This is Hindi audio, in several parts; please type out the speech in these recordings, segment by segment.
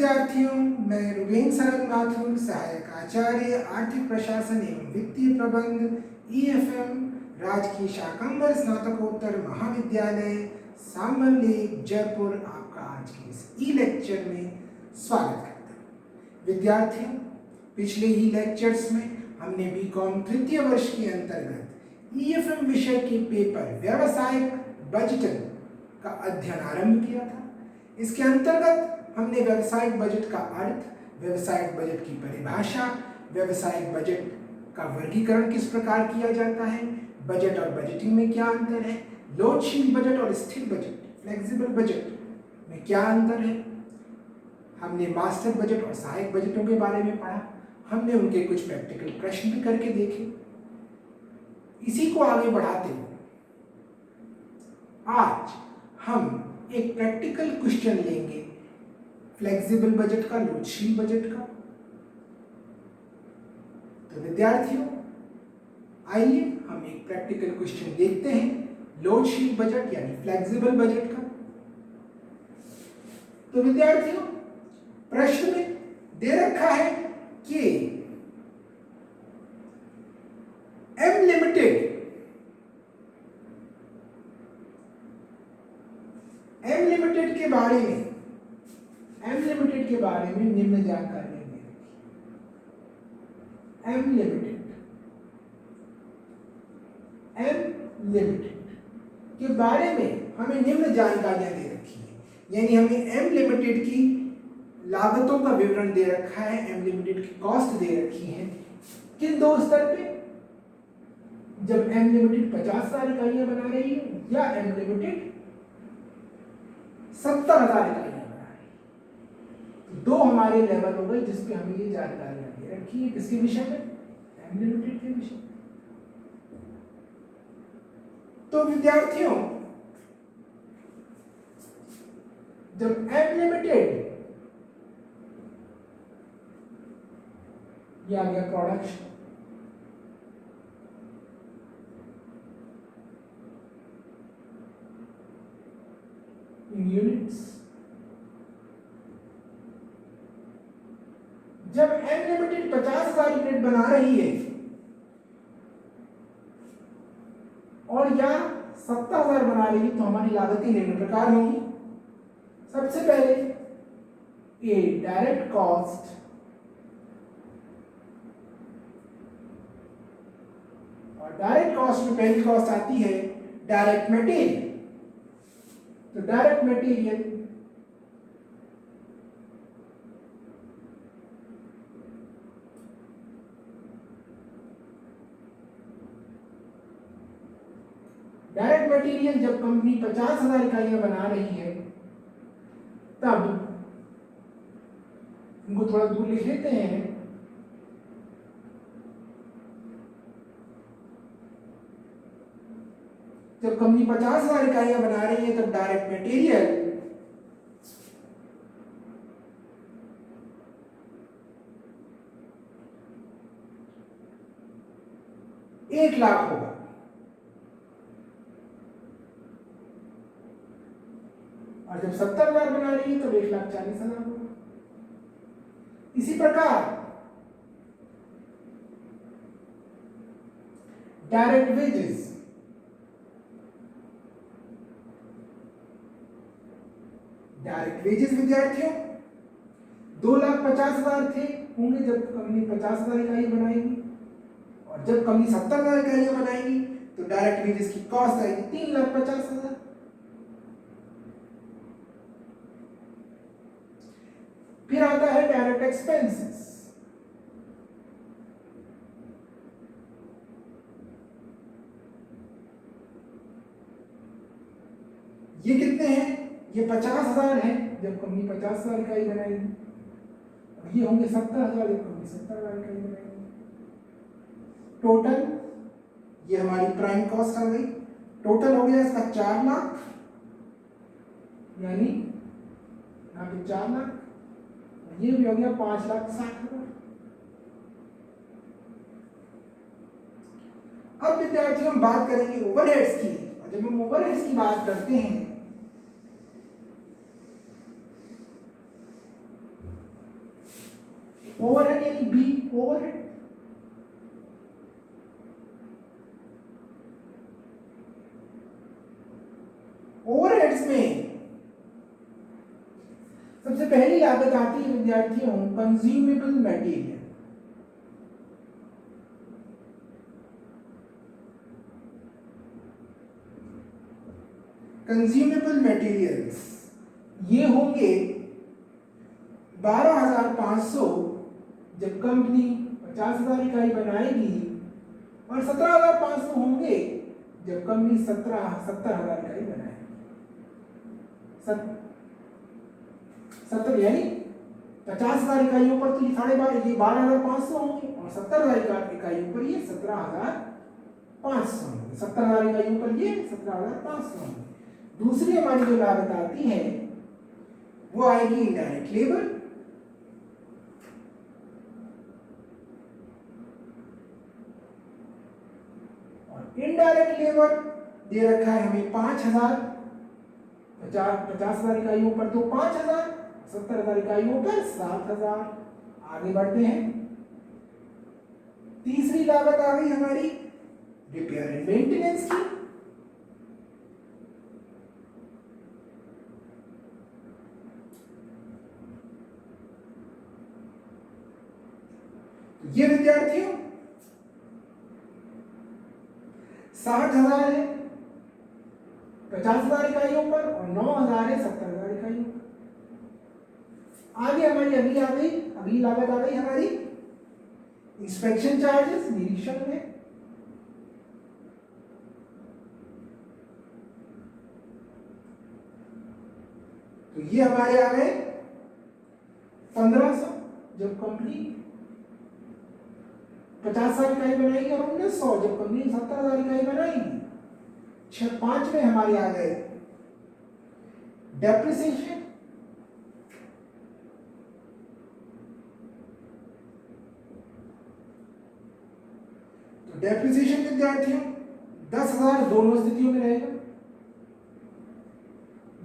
विद्यार्थियों, मैं रुबेन सरन माथुर, सहायक आचार्य आर्थिक प्रशासन एवं वित्तीय प्रबंध EFM राजकीय शाकंभर स्नातकोत्तर महाविद्यालय सांभर लेक जयपुर आपका आज के इस लेक्चर में स्वागत करता हूँ। विद्यार्थियों, पिछले लेक्चर्स में हमने बीकॉम तृतीय वर्ष के अंतर्गत EFM विषय के पेपर व्यावसायिक बजटिंग का अध्ययन आरंभ किया था। इसके अंतर्गत हमने व्यावसायिक बजट का अर्थ, व्यावसायिक बजट की परिभाषा, व्यावसायिक बजट का वर्गीकरण किस प्रकार किया जाता है, बजट और बजटिंग में क्या अंतर है, लोडशील बजट और स्थिर बजट, फ्लेक्सिबल बजट में क्या अंतर है। हमने मास्टर बजट और सहायक बजटों के बारे में पढ़ा। हमने उनके कुछ प्रैक्टिकल प्रश्न भी करके देखे। इसी को आगे बढ़ाते हुए आज हम एक प्रैक्टिकल क्वेश्चन लेंगे फ्लेक्सिबल बजट का, लोडशील बजट का। तो विद्यार्थियों, आइए हम एक प्रैक्टिकल क्वेश्चन देखते हैं लोडशील बजट यानी फ्लेक्सिबल बजट का। तो विद्यार्थियों, प्रश्न में दे रखा है कि एम लिमिटेड एम लिमिटेड के बारे में निम्न जानकारी दी रखी। एम लिमिटेड के बारे में हमें निम्न जानकारियां दे रखी है, यानी हमें एम लिमिटेड की लागतों का विवरण दे रखा है, एम लिमिटेड की कॉस्ट दे रखी है। किन दो स्तर पे? जब एम लिमिटेड 50,000 इकाइयां बना रही है या एम लिमिटेड 70,000 इकाइयां बना रही है। दो हमारे लेवल हो गए जिसपे हमें ये जानकारियां दे रखी है। किसके विषय में? एम लिमिटेड के विषय में। तो विद्यार्थियों, जब एम लिमिटेड ये आ गया प्रोडक्शन, इन यूनिट्स, जब एम लिमिटेड 50,000 यूनिट बना रही है और या 70,000 बना रही है, तो हमारी लागतें निम्न प्रकार होंगी। सबसे पहले ए डायरेक्ट कॉस्ट, और डायरेक्ट कॉस्ट में पहली कॉस्ट आती है डायरेक्ट मटेरियल। तो डायरेक्ट मटेरियल जब कंपनी 50,000 इकाइयां बना रही है, तब इनको थोड़ा दूर लिख लेते हैं। जब कंपनी 50,000 इकाइयां बना रही है, तब डायरेक्ट मटेरियल एक लाख होगा, और जब 70,000 बना रही है तो 1,40,000 होगा। इसी प्रकार डायरेक्ट वेजेस, विद्यार्थियों 2,50,000 थे होंगे जब कंपनी 50,000 इकाई बनाएगी, और जब कंपनी 70,000 इकाइयां बनाएगी तो डायरेक्ट वेजेस की कॉस्ट आएगी 3,50,000। फिर आता है डायरेक्ट एक्सपेंसेस। ये कितने हैं? ये 50,000 है जब कंपनी 50,000 इकाई बनाएगी, और ये होंगे 70,000 जब कंपनी 70,000 इकाई बनाएगी। टोटल ये हमारी प्राइम कॉस्ट आ गई। टोटल हो गया इसका 4 लाख, यानी यहाँ पे 4 लाख, ये भी हो गया 5,60,000। अब विद्यार्थियों हम बात करेंगे ओवरहेड्स की, और जब हम ओवरहेड्स की बात करते हैं ओवरहेड यानी बी ओवरहेड। ओवरहेड्स में सबसे पहली लागत आती है विद्यार्थियों कंज्यूमेबल मटेरियल। कंज्यूमेबल मटेरियल्स ये होंगे 12,500 जब कंपनी 50,000 इकाई बनाएगी, और 17,500 होंगे जब कंपनी 70,000 इकाई बनाएगी। 70 यानी 50,000 इकाइयों पर तो ये 12,500 होंगे, और 70,000 इकाइयों पर ये 17,500 होंगे। 70,000 इकाइयों पर ये 17,500 होंगे। दूसरी हमारी जो लागत आती है वो आएगी इनडायरेक्ट लेबर। और इनडायरेक्ट लेबर दे रखा है हमें 5,000। 50,000 इकाइयों पर तो 5,000, 70,000 इकाइयों पर 7,000। आगे बढ़ते हैं। तीसरी लागत आ गई हमारी रिपेयर एंड मेंटेनेंस की। ये विद्यार्थियों 60,000 है 50,000 इकाइयों पर, और 9,000 है 70,000 इकाइयों पर। आगे हमारी अगली लागत आ गई हमारी इंस्पेक्शन चार्जेस, निरीक्षण में। तो ये हमारे आ गए 1,500 जब कंपनी 50,000 इकाई बनाएगी, और 1,900 जब कंपनी 70,000 इकाई बनाएगी। 5 में हमारे आ गए डेप्रिसिएशन। तो डेप्रिसिएशन विद्यार्थियों 10,000 दोनों स्थितियों में रहेगा।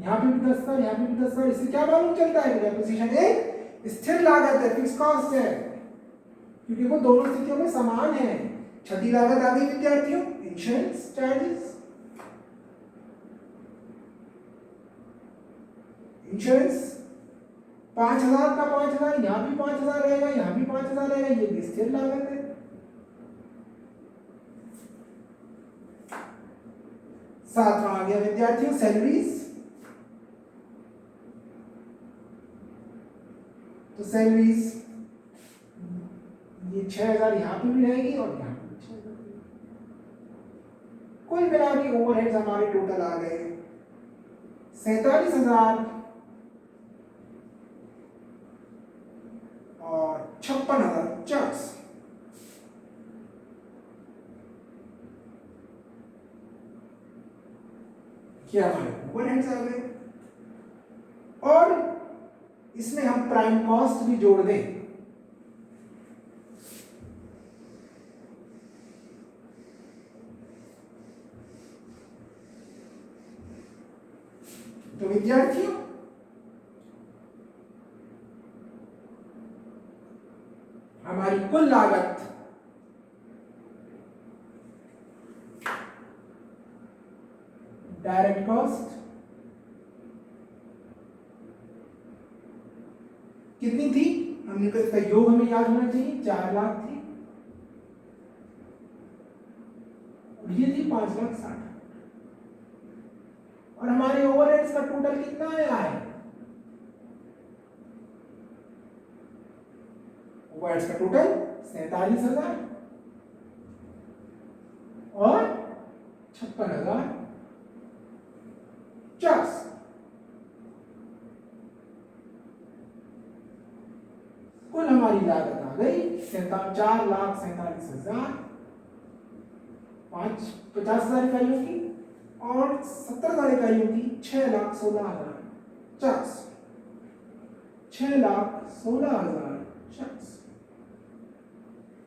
यहां पे भी 10,000, यहां पे भी 10,000। इससे क्या मालूम चलता है कि डेप्रिसिएशन एक स्थिर लागत है, फिक्स कॉस्ट है, क्योंकि वो दोनों स्थितियों में समान है। छठी लागत आ गई विद्यार्थियों इंश्योरेंस चार्जेस। इंश्योरेंस 5,000 का 5,000, यहां भी 5,000 रहेगा, यहां भी 5,000 रहेगा, ये भी स्थिर लागत है। सातवां आ गया विद्यार्थियों सैलरीज। तो सैलरीज ये 6,000 यहां पे भी रहेगी, और यहां पे 6,000। कुल मिला के ओवरहेड्स हमारे टोटल आ गए 47,000 और 56,050। क्या हमारे ओवरहेड्स आ गए। और इसमें हम प्राइम कॉस्ट भी जोड़ दें तो विद्यार्थियों हमारी कुल लागत डायरेक्ट कॉस्ट कितनी थी, हमने कहा इसका योग हमें याद होना चाहिए, 4 लाख थी, और ये थी 5,60,000। और हमारे ओवरहेड्स का टोटल कितना आया है, ओवरहेड्स का टोटल 47,000 और 56,050। कुल हमारी लागत आ गई 4,47,000, 50,000 इकाइयों की, और 70,000 इकाइयों की 6,16,050। 6,16,050।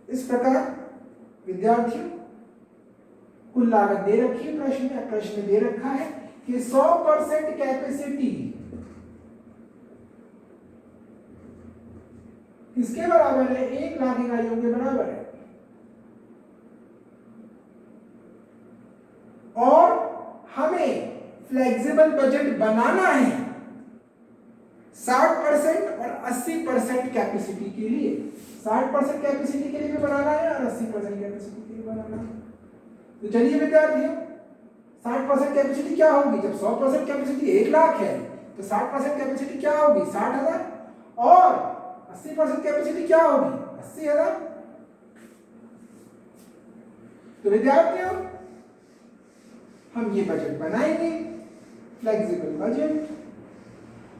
इस प्रकार विद्यार्थियों कुल लागत दे रखी है प्रश्न में दे रखा है कि 100% कैपेसिटी किसके बराबर है? 1,00,000 इकाइयों के बराबर है। और हमें फ्लेक्सिबल बजट बनाना है 60% और 80% कैपेसिटी के लिए। 60% कैपेसिटी के लिए भी बनाना है और 80% कैपेसिटी के लिए बनाना है। तो चलिए विद्यार्थियों, 60% कैपेसिटी क्या होगी? जब 100% कैपेसिटी 1,00,000 है तो 60% कैपेसिटी क्या होगी? 60,000। और 80% कैपेसिटी क्या होगी? 80,000। तो विद्यार्थियों, हम ये बजट बनाएंगे, फ्लेक्सिबल बजट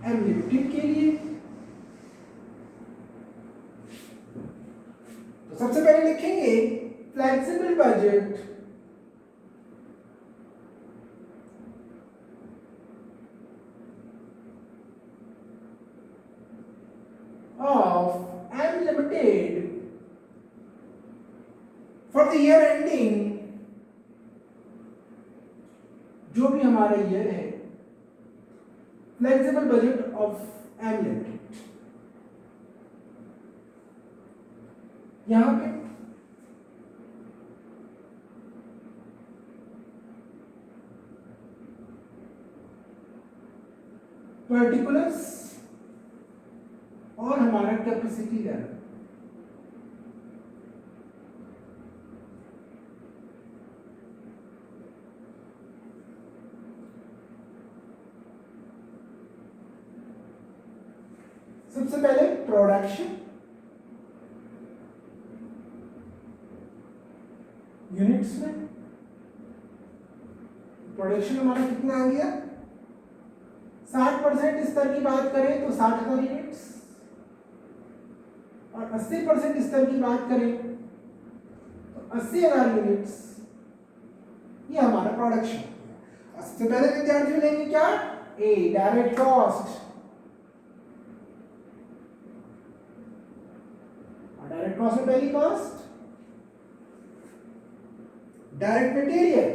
एम लिमिटेड के लिए। तो सबसे पहले लिखेंगे flexible budget of M Limited for the year ending, जो भी हमारा ईयर है, flexible budget of M Limited। यहां पे पर्टिकुलर्स और हमारा कैपेसिटी लेवल। सबसे पहले प्रोडक्शन यूनिट्स में, प्रोडक्शन हमारा कितना आ गया? 60% स्तर की बात करें तो 60,000 यूनिट्स, और 80% स्तर की बात करें तो 80,000 यूनिट्स। ये हमारा प्रोडक्शन। सबसे पहले विद्यार्थी लेंगे क्या? ए डायरेक्ट कॉस्ट। डायरेक्ट कॉस्ट में पहली कॉस्ट डायरेक्ट मटेरियल।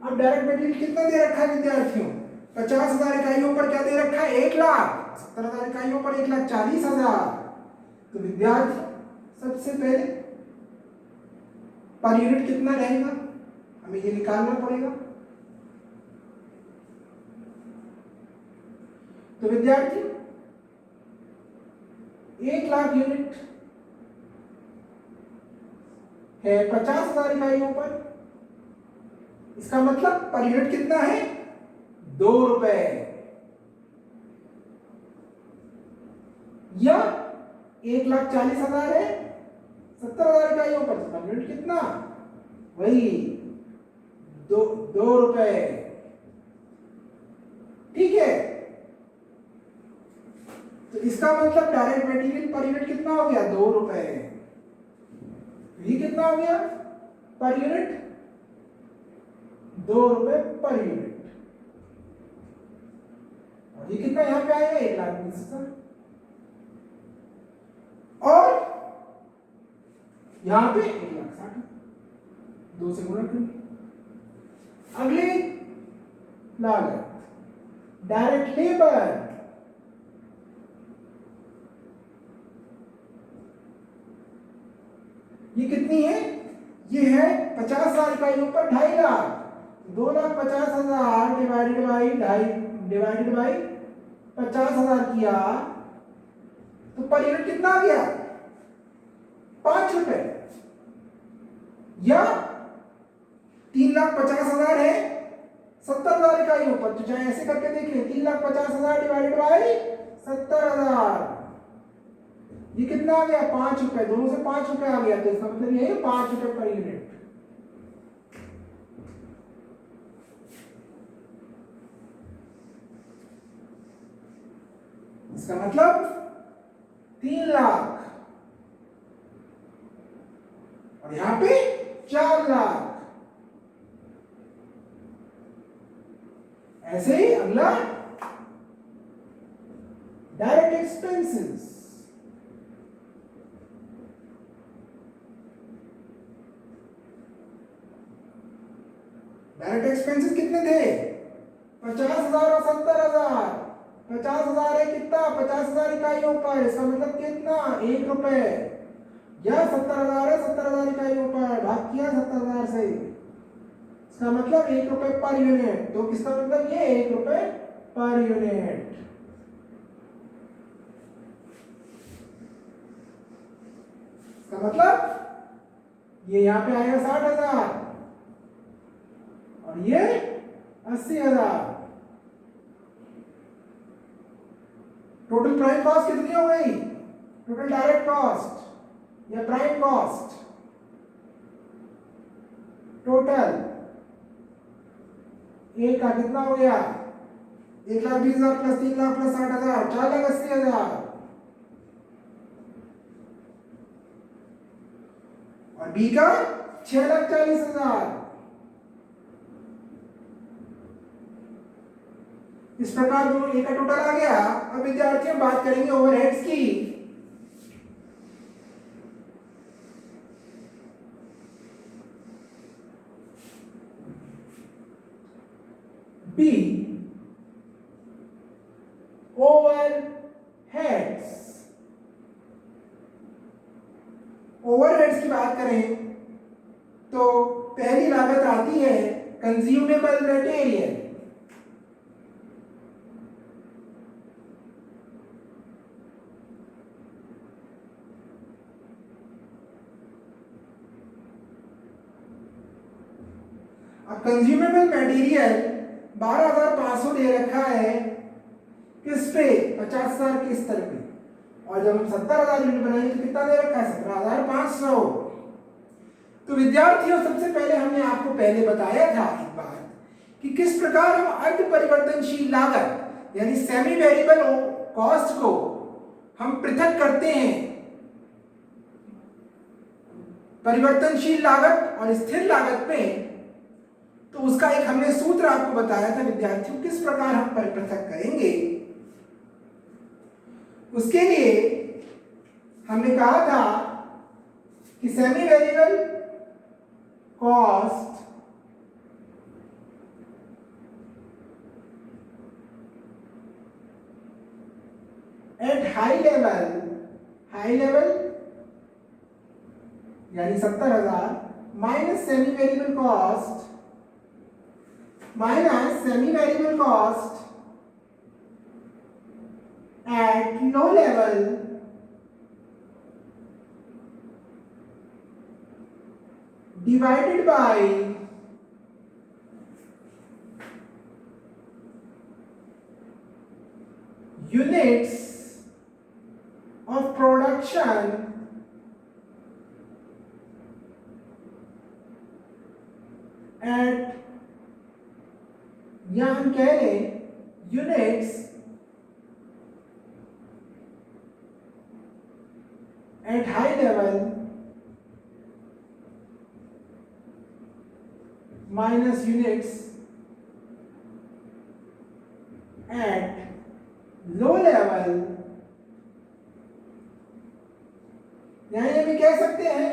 अब डायरेक्ट मटेरियल कितना दे रखा है विद्यार्थियों? 50,000 इकाइयों पर क्या दे रखा है? 1,00,000। 70,000 इकाइयों पर 1,40,000। तो विद्यार्थी सबसे पहले पर यूनिट कितना रहेगा, हमें ये निकालना पड़ेगा। तो विद्यार्थी 1,00,000 यूनिट है 50,000 इकाइयों पर, इसका मतलब पर यूनिट कितना है? 2 रुपए। या 1,40,000 है 70,000 इकाइयों पर, पर यूनिट कितना? वही 2 रुपए। ठीक है, तो इसका मतलब डायरेक्ट मटेरियल पर यूनिट कितना हो गया? 2 रुपए। ये कितना हो गया पर यूनिट? 2 रुपए पर यूनिट। और ये कितना यहां पे आएगा? 1,20,000। और यहां पे 1,60,000, 2 से गुणा करेंगे। अगली लागत डायरेक्ट लेबर। ये कितनी है? ये है 50,000 इकाइयों पर 2,50,000। 2,50,000 डिवाइडेड बाई 50,000 किया तो पर यूनिट कितना आ गया? 5 रुपए। या 3,50,000 है 70,000 इकाइयों पर, तो चाहे ऐसे करके देख ले, 3,50,000 डिवाइडेड बाई 70,000, ये कितना आ गया? 5 रुपए। दोनों से 5 रुपए आ गया, तो इसका मतलब ये है 5 रुपए पर यूनिट। इसका मतलब 3,00,000 और यहां पे 4,00,000। ऐसे ही अगला डायरेक्ट एक्सपेंसेस। डायरेक्ट एक्सपेंसेस कितने थे? 50,000 और 70,000। 50,000 है कितना, 50,000 इकाइयों पर, इसका मतलब कितना, 1 रुपए। या 70,000 है, 70,000 इकाइयों पर, भाग किया 70,000 से, इसका मतलब 1 रुपए पर यूनिट। तो किसका मतलब ये 1 रुपए पर यूनिट। इसका मतलब ये यहाँ पे आएगा 60,000 और ये 80,000। टोटल प्राइम कॉस्ट कितनी हो गई, टोटल डायरेक्ट कॉस्ट या प्राइम कॉस्ट, टोटल एक का कितना हो गया, 1,20,000 प्लस 3,00,000 प्लस 60,000, 4,80,000। और बी का 6,40,000। इस प्रकार दोनों ए का टोटल आ गया। अब विद्यार्थियों बात करेंगे ओवरहेड्स की। B overheads. ओवरहेड्स की बात करें तो पहली लागत आती है कंज्यूमेबल मटेरियल। अब कंज्यूमेबल मटेरियल 12,500 दे रखा है किस पे, 50,000 के स्तर पे, और जब हम 70,000 यूनिट बनाएंगे तो कितना दे रखा है, 17,500। तो विद्यार्थियों सबसे पहले हमने आपको पहले बताया था एक बात कि किस प्रकार हम अर्ध परिवर्तनशील लागत यानी सेमी वेरिएबल कॉस्ट को हम पृथक करते हैं परिवर्तनशील लागत और स्थिर लागत में। तो उसका एक हमने सूत्र आपको बताया था विद्यार्थियों, किस प्रकार हम पृथक करेंगे। उसके लिए हमने कहा था कि semi variable cost at high level यानी 70,000 minus semi variable cost at low level divided by units of production at, या हम कह लें units at high level minus units at low level. यानी हम कह सकते हैं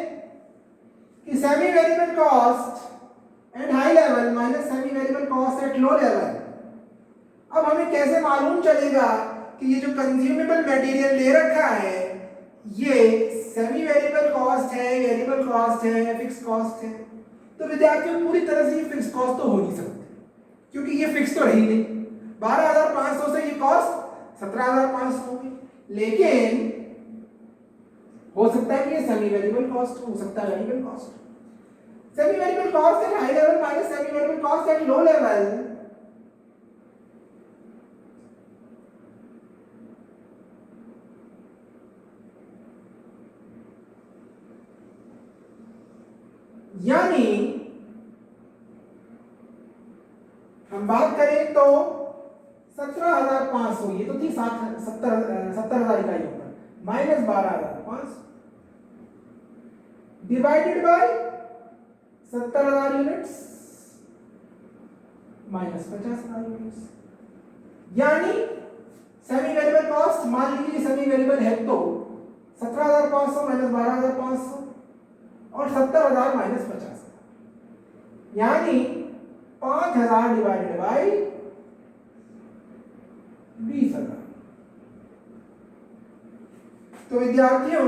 कि semi variable cost at high level minus semi variable cost at low level. अब हमें कैसे मालूम चलेगा कि ये जो कंज्यूमेबल मटेरियल ले रखा है ये सेमी वेरिएबल कॉस्ट है, वेरिएबल कॉस्ट है, फिक्स कॉस्ट है। तो विद्यार्थियों पूरी तरह से ये फिक्स कॉस्ट तो हो नहीं सकती क्योंकि ये फिक्स तो रही नहीं। 12,500 से ये कॉस्ट 17,500 होगी, लेकिन हो सकता है कि ये सेमी वेरिएबल कॉस्ट हो सकता है variable cost. Semi variable cost at high level minus semi variable cost at low level. यानी हम बात करें तो 17,500 ये तो थी 70,000 इकाइयों पर minus 12,500 divided by 70,000 units minus 50,000 units. यानी सेमी वेरिएबल कॉस्ट मान लीजिए सेमी वेरिएबल है तो 17,500 माइनस 12,500 और 70,000 माइनस 50,000 यानी 5,000 डिवाइडेड बाई 20,000। तो विद्यार्थियों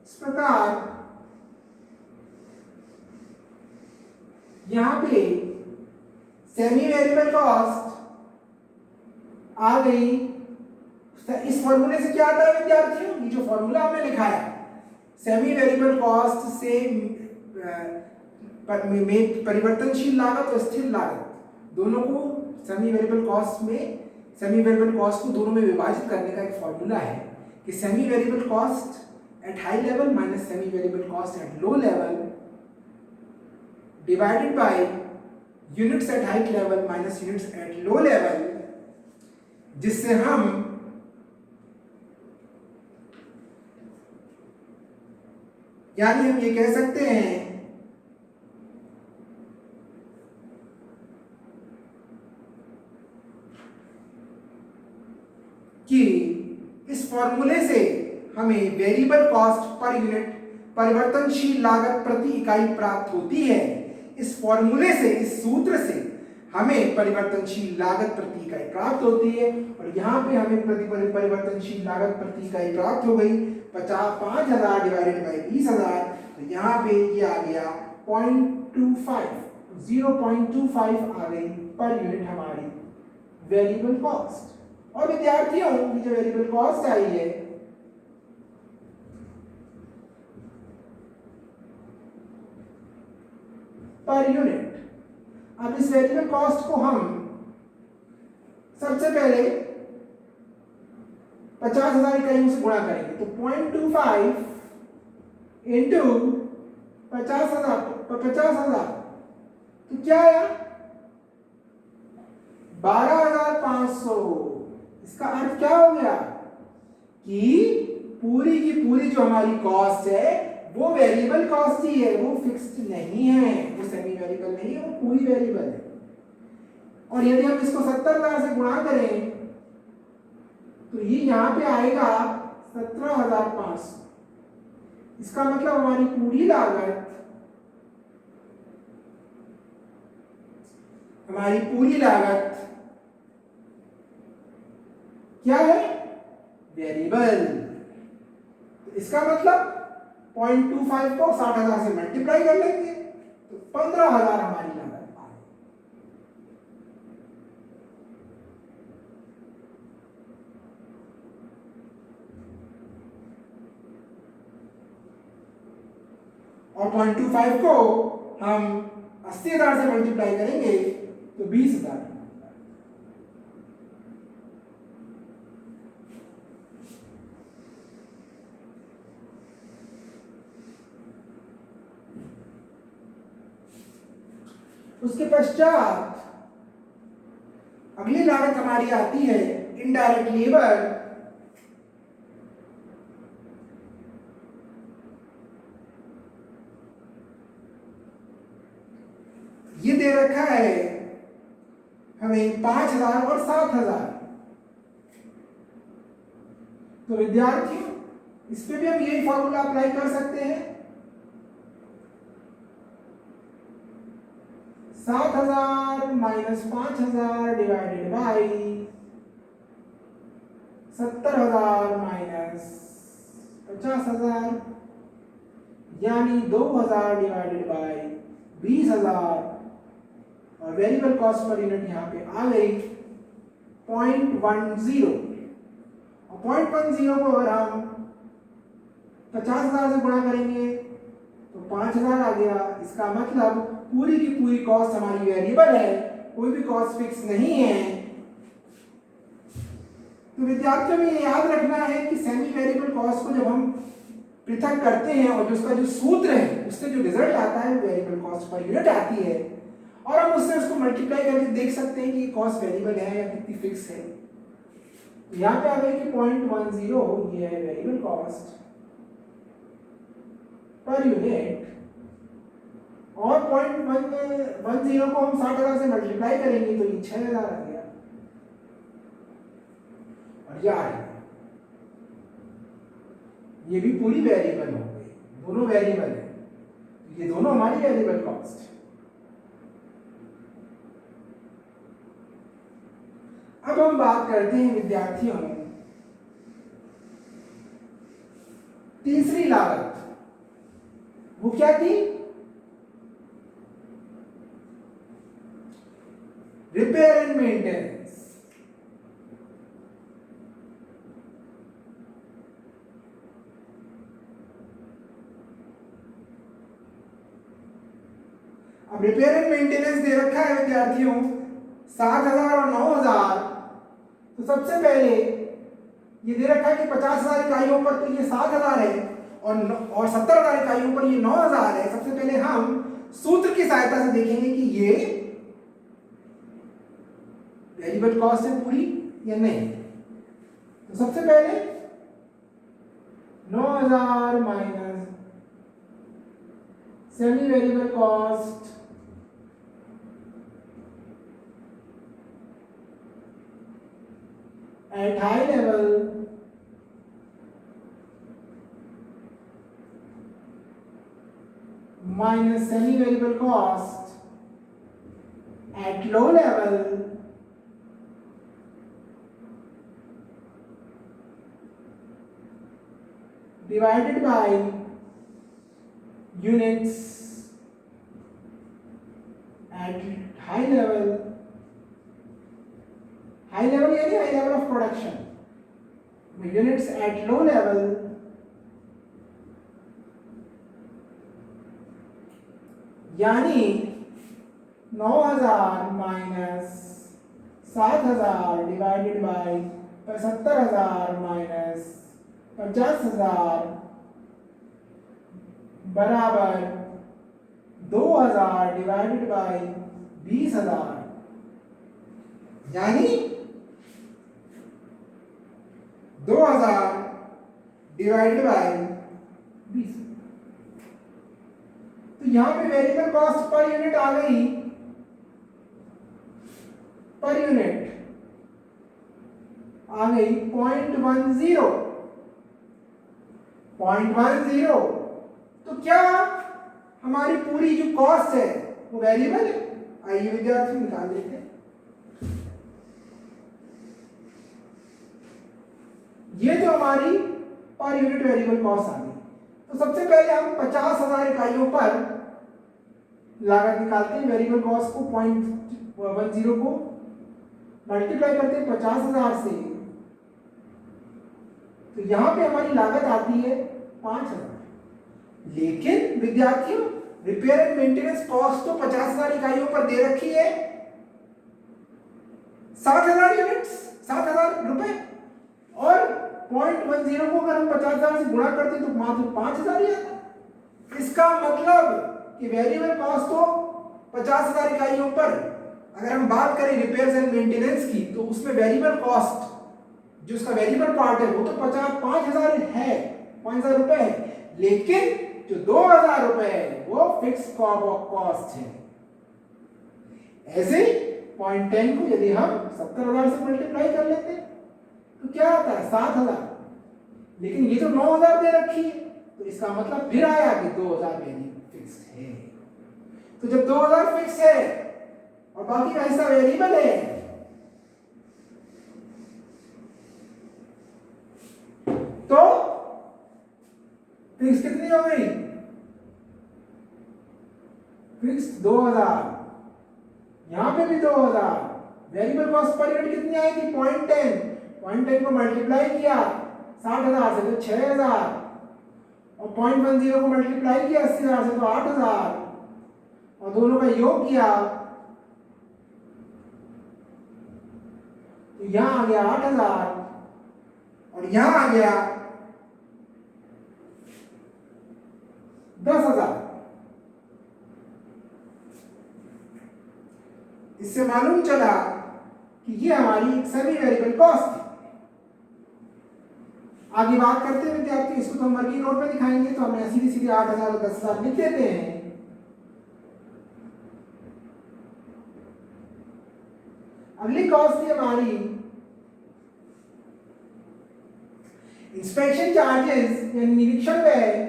इस प्रकार यहां पे सेमी वेरिएबल कॉस्ट आ गई। इस फॉर्मूले से क्या आता है विद्यार्थियों, ये जो फॉर्मूला हमने लिखा है सेमी वेरिएबल कॉस्ट से परिवर्तनशील लागत और स्थिर लागत दोनों को सेमी वेरिएबल कॉस्ट को दोनों में विभाजित करने का एक फॉर्मूला है कि semi variable cost at high level minus semi variable cost at low level divided by units at high level minus units at low level, जिससे हम यानी हम ये कह सकते हैं कि इस फॉर्मूले से हमें वेरिएबल कॉस्ट पर यूनिट परिवर्तनशील लागत प्रति इकाई प्राप्त होती है। इस फॉर्मूले से, इस सूत्र से हमें परिवर्तनशील लागत प्रति इकाई प्राप्त होती है और यहाँ पे हमें परिवर्तनशील लागत प्रति इकाई प्राप्त हो गई 5,000 डिवाइडेड बाई 20,000। तो यहाँ पे ये आ गया 0.25 आ गई पर यूनिट हमारी वेरिएबल कॉस्ट। और विद्यार्थियों ये जो वेरिएबल कॉस्ट आई है पर यूनिट, अब इस वेरिएबल कॉस्ट को हम सबसे पहले 50,000 इकाइयों से गुणा करेंगे। तो 0.25 इंटू 50,000 तो क्या आया 12,500। इसका अर्थ क्या हो गया कि पूरी की पूरी जो हमारी कॉस्ट है वो वेरिएबल कॉस्ट ही है, वो फिक्स्ड नहीं है, वो सेमी वेरिएबल नहीं है, वो पूरी वेरिएबल है। और यदि हम इसको 70,000 से गुणा करें तो ये यहां पे आएगा 17,500। इसका मतलब हमारी पूरी लागत क्या है वेरिएबल। तो इसका मतलब 0.25 को 60,000 से मल्टीप्लाई कर लेंगे तो 15,000 हमारी लागत आ गई। और 0.25 को हम 80,000 से मल्टीप्लाई करेंगे तो 20,000। उसके पश्चात अगली लागत हमारी आती है इनडायरेक्ट लेबर। ये दे रखा है हमें 5,000 और 7,000। तो विद्यार्थियों इस पे भी हम यही फॉर्मूला अप्लाई कर सकते हैं। 7,000 माइनस 5,000 डिवाइडेड बाई 70,000 माइनस 50,000 यानी 2,000 डिवाइडेड बाई 20,000। और वेरिएबल कॉस्ट पर यूनिट यहाँ पे आ गई 0.10। और 0.10 को अगर हम 50,000 से गुणा करेंगे तो 5,000 आ गया। इसका मतलब पूरी की पूरी कॉस्ट हमारी वेरिएबल है, कोई भी कॉस्ट फिक्स नहीं है। तो विद्यार्थियों में ये याद रखना है कि सेमी वेरिएबल कॉस्ट को जब हम पृथक करते हैं और उसका जो सूत्र है उससे जो रिजल्ट आता है वो वेरिएबल कॉस्ट पर यूनिट आती है और हम उससे उसको मल्टीप्लाई करके देख सकते हैं कि कॉस्ट वेरिएबल है या कितनी फिक्स है। यहाँ पे आ गया कि 0.10 ये है वेरिएबल कॉस्ट पर यूनिट और 0.10 को हम 60,000 से मल्टीप्लाई करेंगे तो ये 6,000 आ गया। और ये भी पूरी वेरिएबल हो गई, दोनों वेरिएबल है, ये दोनों हमारी वेरिएबल कॉस्ट। अब अब हम बात करते हैं विद्यार्थियों तीसरी लागत। वो क्या थी? Repair and maintenance. अब रिपेयर एंड मेंटेनेंस दे रखा है विद्यार्थियों 7,000 और 9,000। तो सबसे पहले ये दे रखा है कि 50,000 इकाइयों पर तो ये 7,000 है और 70,000 इकाइयों पर ये 9,000 है। सबसे पहले हम सूत्र की सहायता से देखेंगे कि ये वेरिएबल कॉस्ट है पूरी या नहीं। तो सबसे पहले 9,000 minus semi variable cost at high level minus semi variable cost at low level divided by units at high level यानी high level of production, units at low level यानी 9,000 माइनस 7,000 डिवाइडेड बाय 75,000 माइनस 50,000 बराबर 2,000 डिवाइडेड बाय 20,000 यानी 2,000 डिवाइडेड बाय 20। तो यहां पे वेरिएबल कॉस्ट पर यूनिट आ गई, पर यूनिट आ गई 0.10। तो क्या हमारी पूरी जो कॉस्ट है वो वेरिएबल है? आइए विद्यार्थी निकाल लेते हैं। ये तो हमारी पर यूनिट वेरिएबल कॉस्ट आ गई। तो सबसे पहले हम 50,000 इकाइयों पर लागत निकालते हैं। वेरिएबल कॉस्ट को 0.10 को मल्टीप्लाई करते हैं 50,000 से, तो यहां पे हमारी लागत आती है 5,000। लेकिन विद्यार्थियों रिपेयर एंड मेंटेनेंस कॉस्ट तो 50,000 इकाइयों पर दे रखी है 7,000 यूनिट्स, 7,000 रुपए, और 0.10 को अगर हम 50,000 से गुणा करते हैं तो मात्र 5,000 ही आता। इसका मतलब कि वेरिएबल कॉस्ट तो 50,000 इकाइयों पर, अगर हम बात करें रिपेयर्स एंड मेंटेनेंस की, तो उसमें वेरिएबल कॉस्ट जो उसका वेरिएबल पार्ट है वो तो 5,000 है, 5,000 रुपए है, लेकिन जो 2,000 रुपए है वो फिक्स कॉस्ट है। ऐसे 0.10 को यदि हम 70,000 से मल्टीप्लाई कर लेते हैं तो क्या आता है 7,000, लेकिन ये तो 9,000 दे रखी है, तो इसका मतलब फिर आया कि 2,000 मेरी फिक्स है। तो जब 2,000 फिक्स है और बाकी का हिस्सा वेरिएबल है, तो फिक्स कितनी हो गई? फिक्स 2,000, यहां पे भी 2,000। वेरिएबल कॉस्ट पर यूनिट कितनी आएगी? 0.10 को मल्टीप्लाई किया 60,000 से तो 6,000, और 0.10 को मल्टीप्लाई किया 80,000 से तो 8,000, और दोनों का योग किया तो यहां आ गया 8,000 और यहां आ गया 10,000। इससे मालूम चला कि ये हमारी सेमी वेरिएबल कॉस्ट थी। आगे बात करते हैं विद्यार्थी, इसको तो हम वर्किंग नोट में दिखाएंगे, तो हमें सीधे सीधे 8,000 और 10,000 लिख देते हैं। अगली कॉस्ट थी हमारी इंस्पेक्शन चार्जेस यानी निरीक्षण व्यय।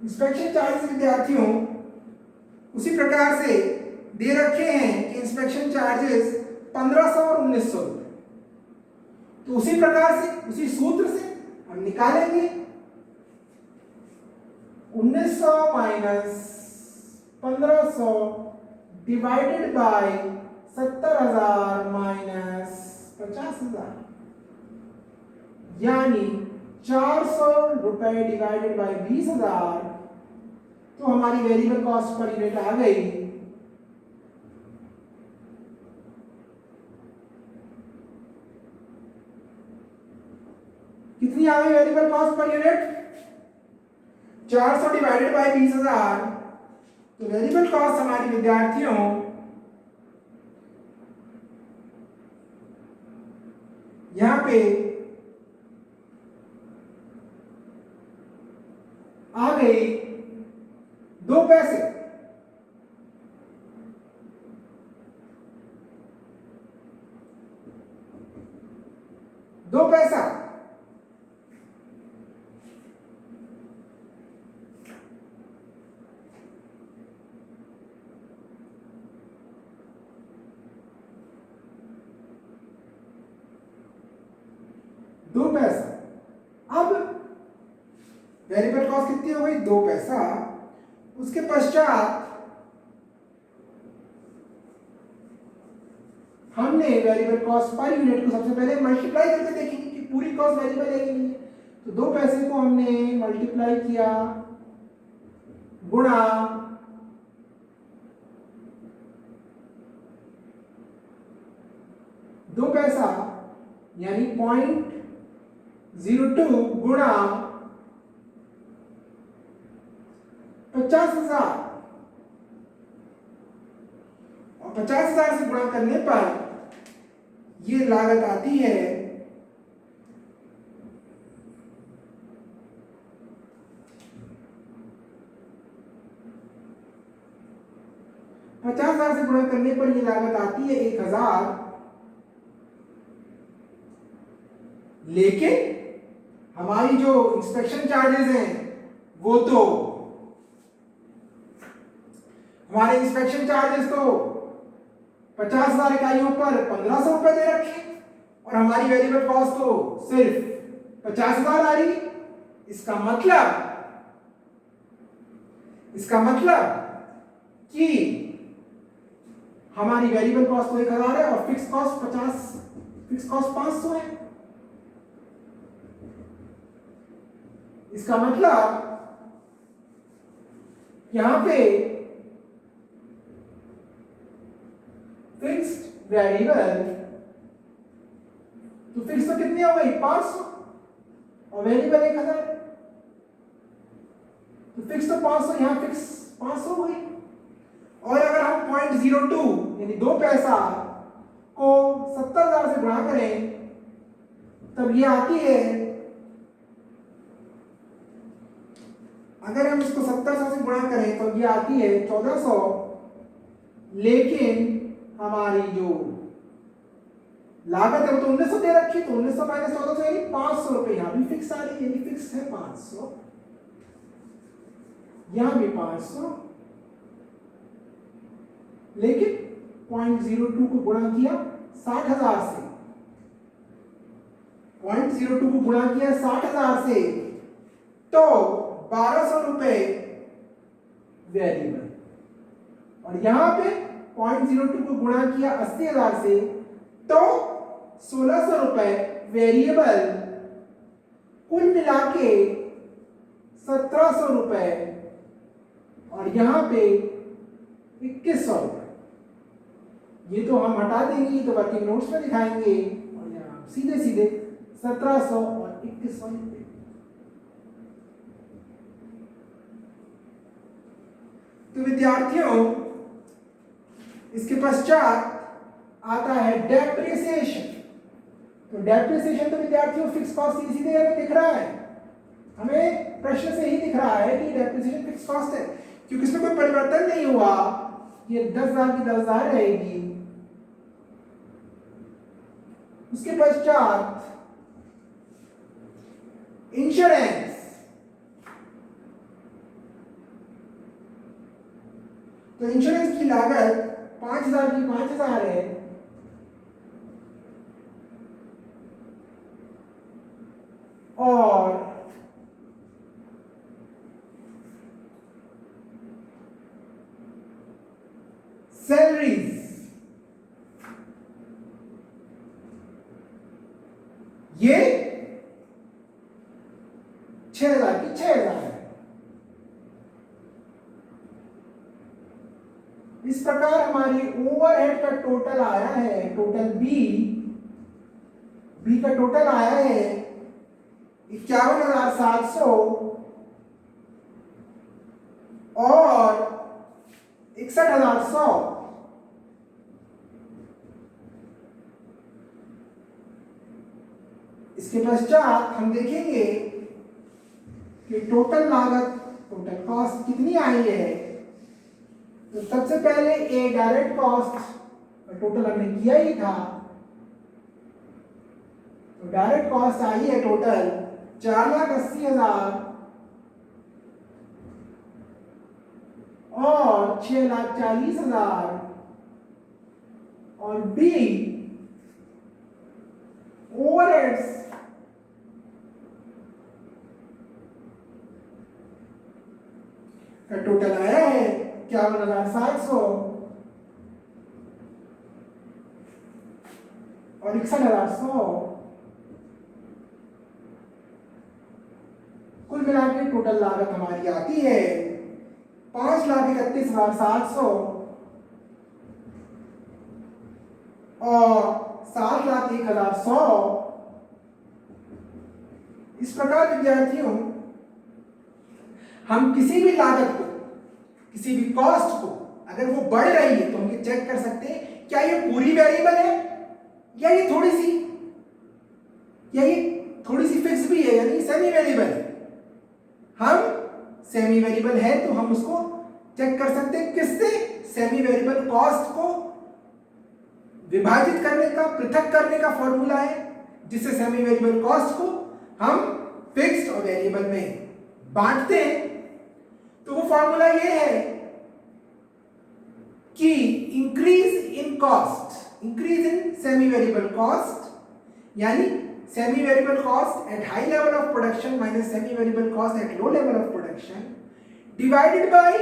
इंस्पेक्शन चार्जेस विद्यार्थियों उसी प्रकार से दे रखे हैं कि इंस्पेक्शन चार्जेस 1500 और 1900 रुपये। तो उसी प्रकार से उसी सूत्र से हम निकालेंगे 1900 माइनस 1500 डिवाइडेड बाय 70,000 माइनस 50,000, यानी 400 रुपए डिवाइडेड बाय 20,000। तो हमारी वेरिएबल कॉस्ट पर यूनिट आ गई 400 डिवाइडेड बाय 20,000। तो वेरिएबल कॉस्ट हमारी विद्यार्थियों यहां पे आ गई 2 पैसे। दो पैसा अब वेरिएबल कॉस्ट कितनी हो गई 2 पैसा। उसके पश्चात हमने वेरिएबल कॉस्ट पर यूनिट को सबसे पहले मल्टीप्लाई करके देखेंगे कि पूरी कॉस्ट वेरिएबल है कि नहीं है। तो 2 पैसे को हमने मल्टीप्लाई किया गुणा 2 पैसा यानी 0.02 गुणा 50,000, और 50,000 से गुणा करने पर ये लागत आती है 50,000 से गुणा करने पर ये लागत आती है 1,000। लेकिन हमारी जो इंस्पेक्शन चार्जेस हैं वो तो हमारे इंस्पेक्शन चार्जेस तो 50,000 इकाइयों पर 1,500 रुपए दे रखे और हमारी वेरिएबल कॉस्ट तो सिर्फ 50,000 आ रही। इसका मतलब कि हमारी वेरिएबल कॉस्ट तो 1,000 है और फिक्स कॉस्ट 500 है। इसका मतलब यहां पे फिक्स्ड वेरिएबल तो फिक्स तो कितनी हो गई 500 और वेरिएबल 1,000। तो फिक्स तो 500 यहां फिक्स 500 हो गई। और अगर हम 0.02 यानी 2 पैसा को 70,000 से गुणा करें तब ये आती है, अगर हम इसको 70,000 से गुणा करें तो ये आती है 1,400। लेकिन हमारी जो लागत है वो तो 1,900 दे रखी, तो 1,900 माइनस 1,400 यानी 500 रुपए यहां भी फिक्स आ रही है, यानी फिक्स है 500, यहां भी 500। लेकिन 0.02 को गुणा किया 60,000 से, 0.02 को गुणा किया 60,000 से तो 1,200 रुपए वेरिएबल, और यहां पे 0.02 को गुणा किया 80,000 से तो 1,600 रुपए वेरिएबल। कुल मिला के 1,700 रुपए और यहां पे 2,100 रुपए। ये तो हम हटा देंगे, तो वर्किंग नोट्स में दिखाएंगे और यहां सीधे 1,700 और 2,100 रुपए। तो विद्यार्थियों इसके पश्चात आता है डेप्रिसिएशन। तो डेप्रिसिएशन तो विद्यार्थियों फिक्स कॉस्ट सीधे हमें दिख रहा है, हमें प्रश्न से ही दिख रहा है कि डेप्रिसिएशन फिक्स कॉस्ट है, क्योंकि इसमें कोई परिवर्तन नहीं हुआ। ये 10,000 की 10,000 रहेगी। उसके पश्चात इंश्योरेंस। तो तो इंश्योरेंस की लागत 5,000 की 5,000 है, और सैलरीज ये 6,000 की 6,000 है। इस प्रकार हमारी ओवरहेड का टोटल आया है, टोटल बी का टोटल आया है 51,700 और 61,100। इसके पश्चात हम देखेंगे कि टोटल लागत, टोटल कॉस्ट कितनी आई है। तो सबसे पहले ए डायरेक्ट कॉस्ट टोटल हमने किया ही था, तो डायरेक्ट कॉस्ट आई है टोटल 4,80,000 और 6,40,000, और बी ओवरहेड्स का टोटल आया है 51,700 और 61,100। कुल मिला के टोटल लागत हमारी आती है 5,31,700 और 7,01,100। इस प्रकार विद्यार्थियों, हम किसी भी लागत को, किसी भी कॉस्ट को अगर वो बढ़ रही है तो हम ये चेक कर सकते हैं क्या ये पूरी वेरिएबल है या ये थोड़ी सी फिक्स भी है, यानी सेमी वेरिएबल है। हम सेमी वेरिएबल है तो हम उसको चेक कर सकते हैं किससे, सेमी वेरिएबल कॉस्ट को विभाजित करने का, पृथक करने का फॉर्मूला है, जिससे सेमी वेरिएबल कॉस्ट को हम फिक्स्ड और वेरिएबल में बांटते हैं। तो वो फॉर्मूला ये है कि increase in cost, increase in semi variable cost, यानी semi variable cost at high level of production minus semi variable cost at low level of production divided by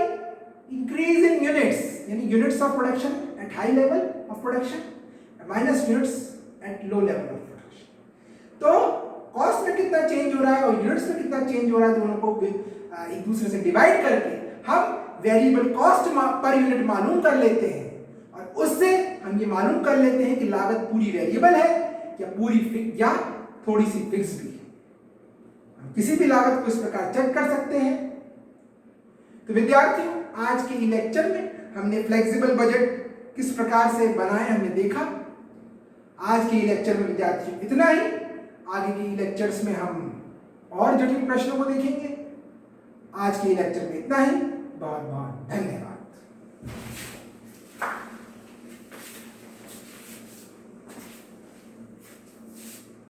increase in units, यानी units of production at high level of production minus units at low level of production. तो कॉस्ट में कितना चेंज हो रहा है और यूनिट्स में कितना चेंज हो रहा है, दोनों को एक दूसरे से डिवाइड करके हम वेरिएबल कॉस्ट पर यूनिट मालूम कर लेते हैं, और उससे हम ये मालूम कर लेते हैं कि लागत पूरी वेरिएबल है या पूरी या थोड़ी सी फिक्स भी है। हम किसी भी लागत को इस प्रकार चेक कर सकते हैं। तो विद्यार्थियों, आज के लेक्चर में हमने फ्लेक्सिबल बजट किस प्रकार से बनाए हमने देखा। आज के लेक्चर में विद्यार्थियों इतना ही। आगे के लेक्चर्स में हम और जटिल प्रश्नों को देखेंगे। आज के लेक्चर में इतना ही। बहुत बहुत धन्यवाद।